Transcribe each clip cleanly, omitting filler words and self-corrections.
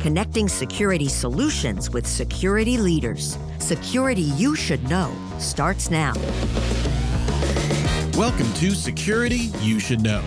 connecting security solutions with security leaders. Security you should know starts now. Welcome to Security You Should Know.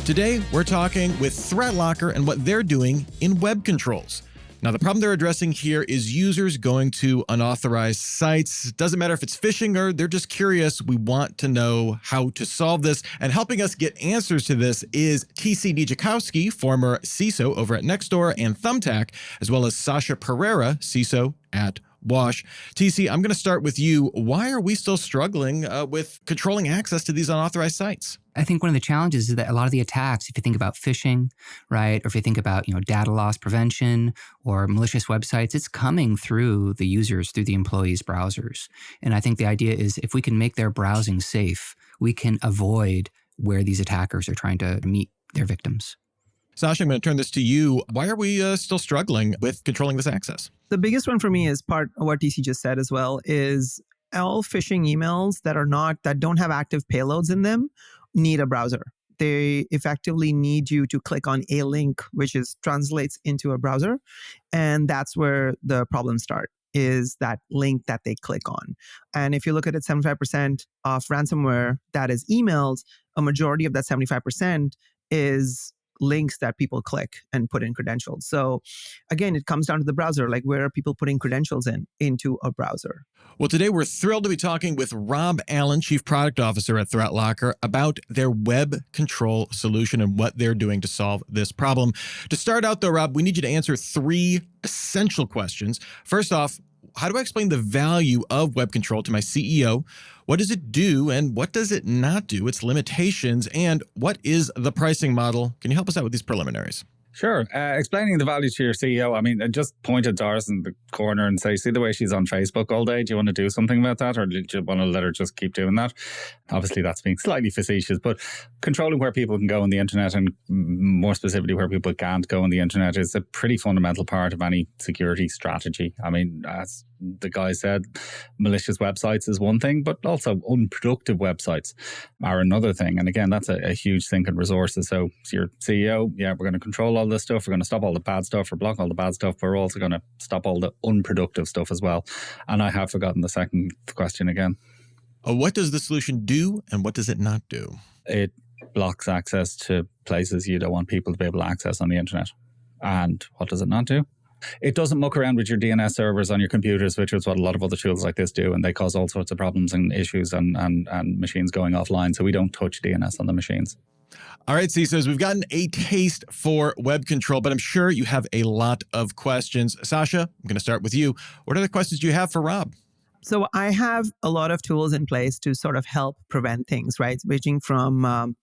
Today, we're talking with ThreatLocker and what they're doing in web controls. Now, the problem they're addressing here is users going to unauthorized sites. Doesn't matter if it's phishing or they're just curious. We want to know how to solve this. And helping us get answers to this is TC Nijakowski, former CISO over at Nextdoor and Thumbtack, as well as Sasha Pereira, CISO at Wash. TC, I'm going to start with you. Why are we still struggling with controlling access to these unauthorized sites? I think one of the challenges is that a lot of the attacks, if you think about phishing, right, or if you think about, data loss prevention or malicious websites, it's coming through the users, through the employees' browsers. And I think the idea is if we can make their browsing safe, we can avoid where these attackers are trying to meet their victims. Sasha, I'm going to turn this to you. Why are we still struggling with controlling this access? The biggest one for me is part of what TC just said as well, is all phishing emails that don't have active payloads in them need a browser. They effectively need you to click on a link, which translates into a browser. And that's where the problems start, is that link that they click on. And if you look at it, 75% of ransomware that is emailed, a majority of that 75% is links that people click and put in credentials. So again, it comes down to the browser, like where are people putting credentials into a browser? Well, today we're thrilled to be talking with Rob Allen, Chief Product Officer at ThreatLocker, about their web control solution and what they're doing to solve this problem. To start out though, Rob, we need you to answer three essential questions. First off, how do I explain the value of web control to my CEO? What does it do and what does it not do? Its limitations, and what is the pricing model? Can you help us out with these preliminaries? Sure. Explaining the value to your CEO, I just point at Doris in the corner and say, see the way she's on Facebook all day? Do you want to do something about that? Or do you want to let her just keep doing that? Obviously, that's being slightly facetious, but controlling where people can go on the internet, and more specifically where people can't go on the internet, is a pretty fundamental part of any security strategy. As the guy said, malicious websites is one thing, but also unproductive websites are another thing. And again, that's a huge sink in resources. So your CEO, we're going to control all this stuff. We're going to stop all the bad stuff or block all the bad stuff. But we're also going to stop all the unproductive stuff as well. And I have forgotten the second question again. What does the solution do and what does it not do? It blocks access to places you don't want people to be able to access on the internet. And what does it not do? It doesn't muck around with your DNS servers on your computers, which is what a lot of other tools like this do, and they cause all sorts of problems and issues and machines going offline. So we don't touch DNS on the machines. All right, CISOs, we've gotten a taste for web control, but I'm sure you have a lot of questions. Sasha, I'm going to start with you. What other questions do you have for Rob? So I have a lot of tools in place to sort of help prevent things, right? Ranging from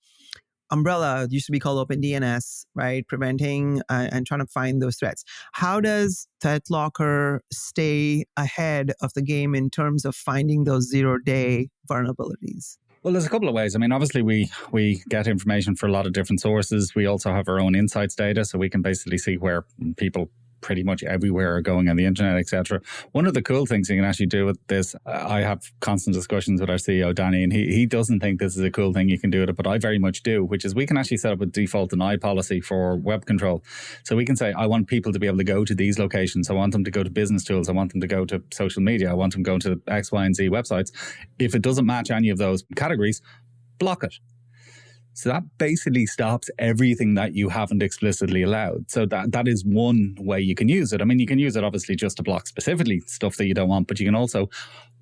Umbrella, used to be called OpenDNS, right? Preventing and trying to find those threats. How does ThreatLocker stay ahead of the game in terms of finding those zero-day vulnerabilities? Well, there's a couple of ways. Obviously, we get information from a lot of different sources. We also have our own insights data, so we can basically see where people pretty much everywhere are going on the internet, etc. One of the cool things you can actually do with this, I have constant discussions with our CEO, Danny, and he doesn't think this is a cool thing you can do with it, but I very much do, which is we can actually set up a default deny policy for web control. So we can say, I want people to be able to go to these locations. I want them to go to business tools. I want them to go to social media. I want them to go to X, Y, and Z websites. If it doesn't match any of those categories, block it. So that basically stops everything that you haven't explicitly allowed. So that is one way you can use it. You can use it obviously just to block specifically stuff that you don't want, but you can also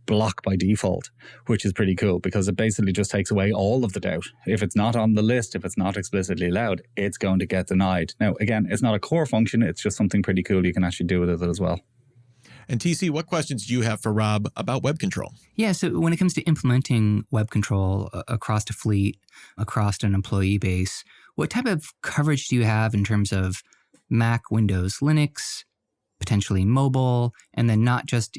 block by default, which is pretty cool because it basically just takes away all of the doubt. If it's not on the list, if it's not explicitly allowed, it's going to get denied. Now, again, it's not a core function. It's just something pretty cool you can actually do with it as well. And TC, what questions do you have for Rob about web control? Yeah, so when it comes to implementing web control across a fleet, across an employee base, what type of coverage do you have in terms of Mac, Windows, Linux, potentially mobile, and then not just,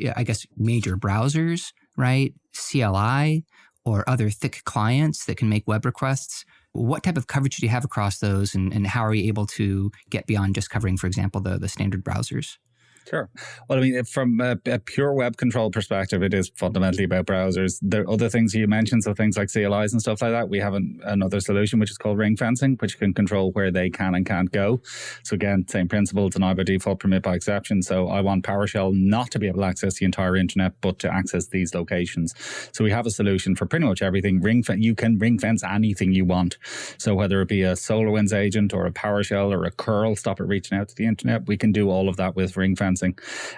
major browsers, right? CLI or other thick clients that can make web requests? What type of coverage do you have across those, and how are you able to get beyond just covering, for example, the standard browsers? Sure. Well, I mean, from a pure web control perspective, it is fundamentally about browsers. There are other things you mentioned, so things like CLIs and stuff like that. We have another solution, which is called ring fencing, which can control where they can and can't go. So again, same principle, deny by default, permit by exception. So I want PowerShell not to be able to access the entire internet, but to access these locations. So we have a solution for pretty much everything. You can ring fence anything you want. So whether it be a SolarWinds agent or a PowerShell or a curl, stop it reaching out to the internet, we can do all of that with ring fencing.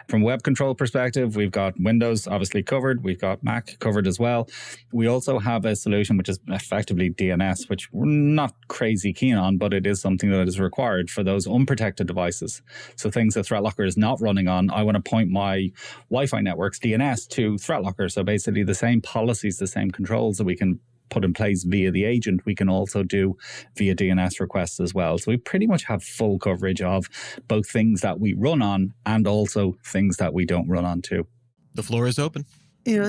From a web control perspective, we've got Windows obviously covered. We've got Mac covered as well. We also have a solution which is effectively DNS, which we're not crazy keen on, but it is something that is required for those unprotected devices. So things that ThreatLocker is not running on, I want to point my Wi-Fi network's DNS to ThreatLocker. So basically the same policies, the same controls that we can put in place via the agent, we can also do via DNS requests as well. So we pretty much have full coverage of both things that we run on and also things that we don't run on too. The floor is open.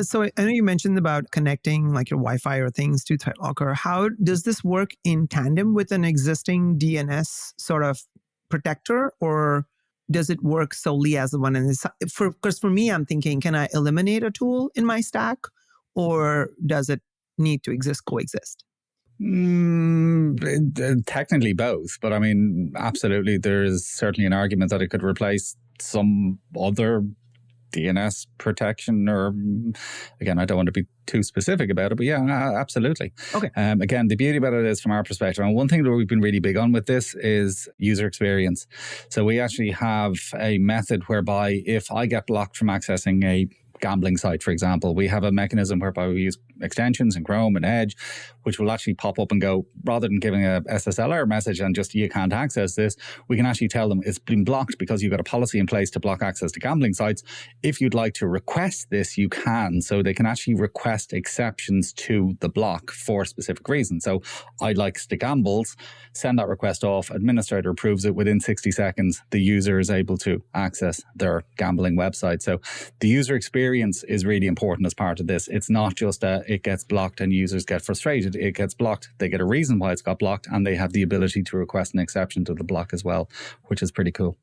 So I know you mentioned about connecting like your Wi-Fi or things to ThreatLocker. How does this work in tandem with an existing DNS sort of protector, or does it work solely as the one? And because for me, I'm thinking, can I eliminate a tool in my stack, or does it need to coexist? Technically both, but I mean, absolutely, there is certainly an argument that it could replace some other DNS protection, or again, I don't want to be too specific about it, but yeah, absolutely. Okay. Again, the beauty about it is from our perspective, and one thing that we've been really big on with this is user experience. So we actually have a method whereby if I get blocked from accessing a gambling site, for example, we have a mechanism whereby we use extensions in Chrome and Edge, which will actually pop up and go, rather than giving a SSL error message and just you can't access this, we can actually tell them it's been blocked because you've got a policy in place to block access to gambling sites. If you'd like to request this, you can. So they can actually request exceptions to the block for specific reasons. So I'd like to gambles, send that request off, administrator approves it. Within 60 seconds, the user is able to access their gambling website. So the user experience is really important as part of this. It's not just it gets blocked and users get frustrated. It gets blocked, they get a reason why it's got blocked, and they have the ability to request an exception to the block as well, which is pretty cool.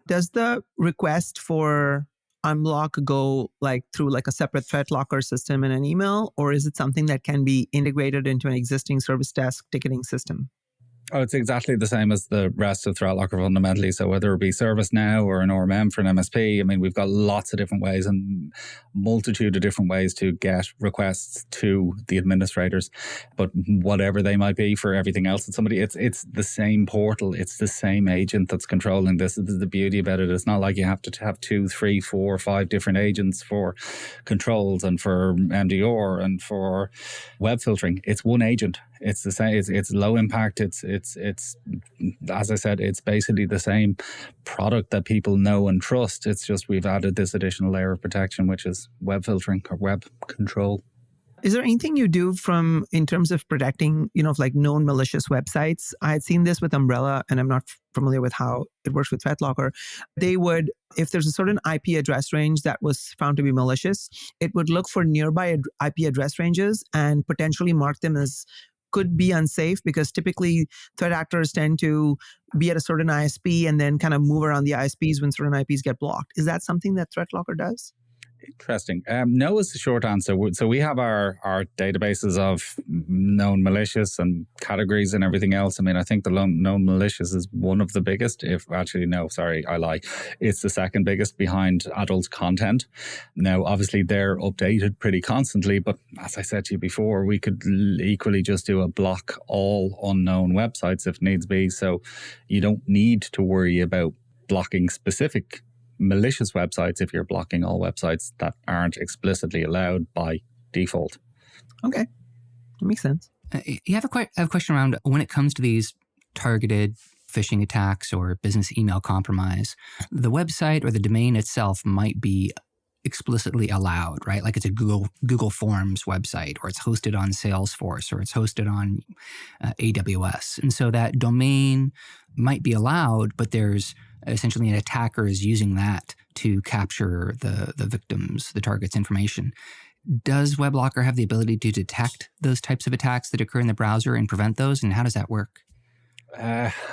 Does the request for unblock go like through like a separate ThreatLocker system in an email, or is it something that can be integrated into an existing service desk ticketing system? Oh, it's exactly the same as the rest of ThreatLocker fundamentally. So whether it be ServiceNow or an RMM for an MSP, I mean, we've got lots of different ways and multitude of different ways to get requests to the administrators. But whatever they might be for everything else, it's the same portal. It's the same agent that's controlling this. This is the beauty about it. It's not like you have to have 2, 3, 4, 5 different agents for controls and for MDR and for web filtering. It's one agent. It's the same. It's low impact. It's as I said, it's basically the same product that people know and trust. It's just we've added this additional layer of protection, which is web filtering or web control. Is there anything you do in terms of protecting, like known malicious websites? I had seen this with Umbrella, and I'm not familiar with how it works with ThreatLocker. They would, if there's a certain IP address range that was found to be malicious, it would look for nearby IP address ranges and potentially mark them as could be unsafe, because typically threat actors tend to be at a certain ISP and then kind of move around the ISPs when certain IPs get blocked. Is that something that ThreatLocker does? Interesting. No is the short answer. So we have our databases of known malicious and categories and everything else. I mean, I think the known malicious is one of the biggest. I lie. It's the second biggest behind adult content. Now, obviously, they're updated pretty constantly. But as I said to you before, we could equally just do a block all unknown websites if needs be. So you don't need to worry about blocking specific malicious websites if you're blocking all websites that aren't explicitly allowed by default. Okay, that makes sense. You have a question around when it comes to these targeted phishing attacks or business email compromise. The website or the domain itself might be explicitly allowed, right? Like it's a Google Forms website, or it's hosted on Salesforce, or it's hosted on AWS. And so that domain might be allowed, but there's essentially an attacker is using that to capture the victim's, the target's information. Does WebLocker have the ability to detect those types of attacks that occur in the browser and prevent those? And how does that work?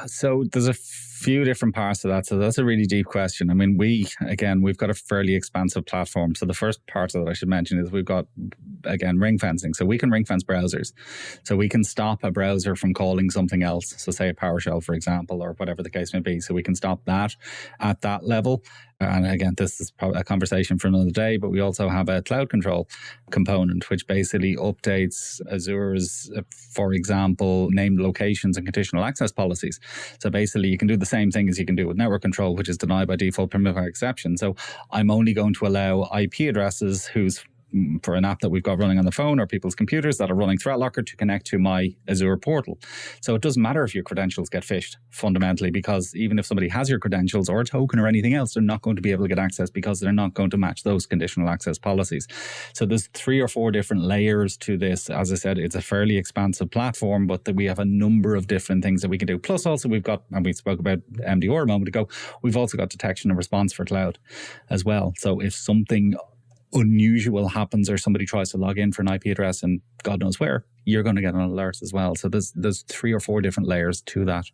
So there's a few different parts to that. So that's a really deep question. I mean, we've got a fairly expansive platform. So the first part that I should mention is we've got, again, ring fencing. So we can ring fence browsers. So we can stop a browser from calling something else. So say a PowerShell, for example, or whatever the case may be. So we can stop that at that level. And again, this is probably a conversation for another day, but we also have a cloud control component, which basically updates Azure's, for example, named locations and conditional access policies. So basically, you can do the same thing as you can do with network control, which is deny by default, permit by exception. So I'm only going to allow IP addresses for an app that we've got running on the phone or people's computers that are running ThreatLocker to connect to my Azure portal. So it doesn't matter if your credentials get phished fundamentally, because even if somebody has your credentials or a token or anything else, they're not going to be able to get access because they're not going to match those conditional access policies. So there's 3 or 4 different layers to this. As I said, it's a fairly expansive platform, but we have a number of different things that we can do. Plus also we've got, and we spoke about MDR a moment ago, we've also got detection and response for cloud as well. So if something unusual happens or somebody tries to log in for an IP address and God knows where, you're going to get an alert as well. So there's 3 or 4 different layers to that.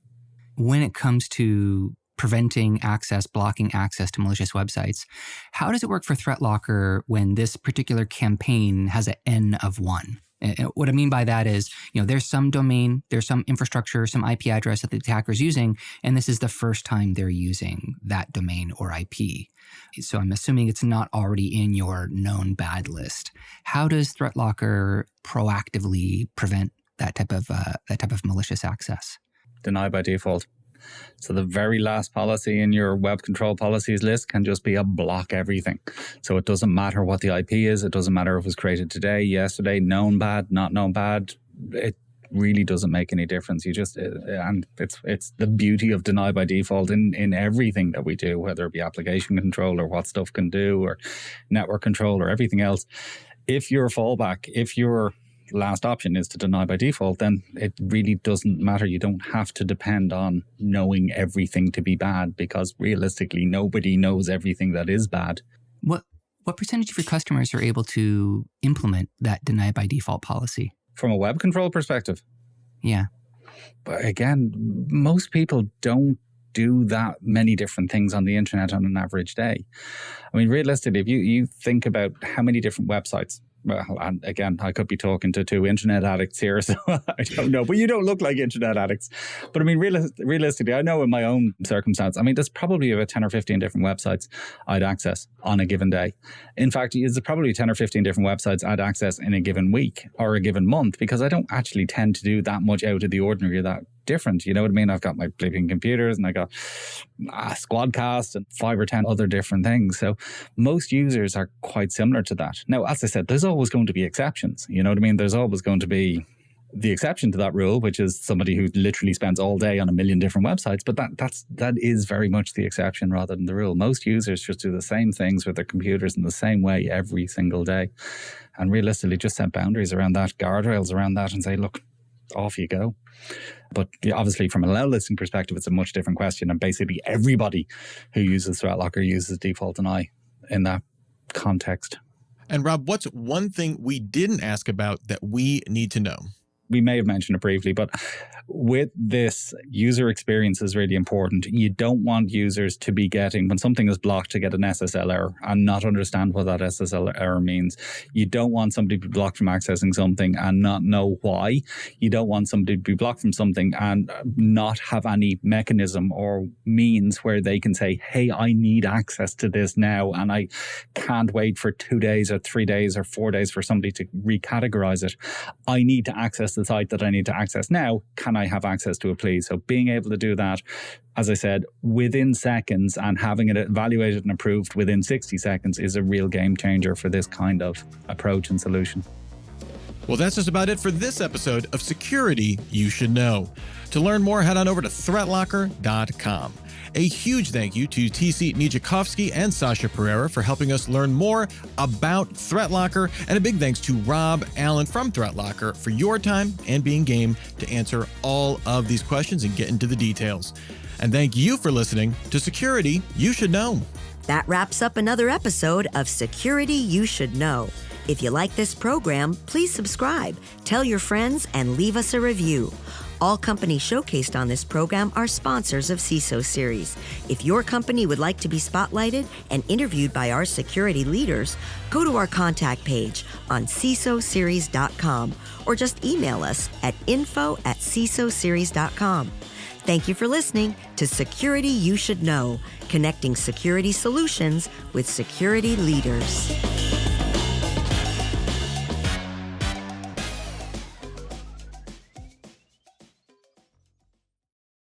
When it comes to preventing access, blocking access to malicious websites, how does it work for ThreatLocker when this particular campaign has an N of 1? And what I mean by that is, there's some domain, there's some infrastructure, some IP address that the attacker's using, and this is the first time they're using that domain or IP. So I'm assuming it's not already in your known bad list. How does ThreatLocker proactively prevent that type of malicious access? Deny by default. So the very last policy in your web control policies list can just be a block everything. So it doesn't matter what the IP is. It doesn't matter if it was created today, yesterday, known bad, not known bad. It really doesn't make any difference. And it's the beauty of deny by default in everything that we do, whether it be application control or what stuff can do or network control or everything else. If your fallback, if your last option is to deny by default, then it really doesn't matter. You don't have to depend on knowing everything to be bad, because realistically, nobody knows everything that is bad. What percentage of your customers are able to implement that deny by default policy? From a web control perspective? Yeah. But again, most people don't do that many different things on the internet on an average day. I mean, realistically, if you think about how many different websites, well, and again, I could be talking to 2 internet addicts here, so I don't know. But you don't look like internet addicts. But I mean, realistically, I know in my own circumstance, I mean, there's probably about 10 or 15 different websites I'd access on a given day. In fact, there's probably 10 or 15 different websites I'd access in a given week or a given month, because I don't actually tend to do that much out of the ordinary or that different. You know what I mean? I've got my bleeping computers and I got Squadcast and 5 or 10 other different things. So most users are quite similar to that. Now, as I said, there's always going to be exceptions. You know what I mean? There's always going to be the exception to that rule, which is somebody who literally spends all day on a million different websites. But that is very much the exception rather than the rule. Most users just do the same things with their computers in the same way every single day. And realistically, just set boundaries around that, guardrails around that, and say, look, off you go. But obviously, from a loud listing perspective, it's a much different question. And basically, everybody who uses ThreatLocker uses default deny in that context. And Rob, what's one thing we didn't ask about that we need to know? We may have mentioned it briefly, but with this, user experience is really important. You don't want users to be getting, when something is blocked, to get an SSL error and not understand what that SSL error means. You don't want somebody to be blocked from accessing something and not know why. You don't want somebody to be blocked from something and not have any mechanism or means where they can say, hey, I need access to this now, and I can't wait for 2 days or 3 days or 4 days for somebody to recategorize it. I need to access the site that I need to access now. Can I have access to it, please? So being able to do that, as I said, within seconds and having it evaluated and approved within 60 seconds is a real game changer for this kind of approach and solution. Well, that's just about it for this episode of Security You Should Know. To learn more, head on over to ThreatLocker.com. A huge thank you to TC Nijakovsky and Sasha Pereira for helping us learn more about ThreatLocker, and a big thanks to Rob Allen from ThreatLocker for your time and being game to answer all of these questions and get into the details. And thank you for listening to Security You Should Know. That wraps up another episode of Security You Should Know. If you like this program, please subscribe, tell your friends, and leave us a review. All companies showcased on this program are sponsors of CISO Series. If your company would like to be spotlighted and interviewed by our security leaders, go to our contact page on CISOseries.com or just email us at info@CISOseries.com. Thank you for listening to Security You Should Know, connecting security solutions with security leaders.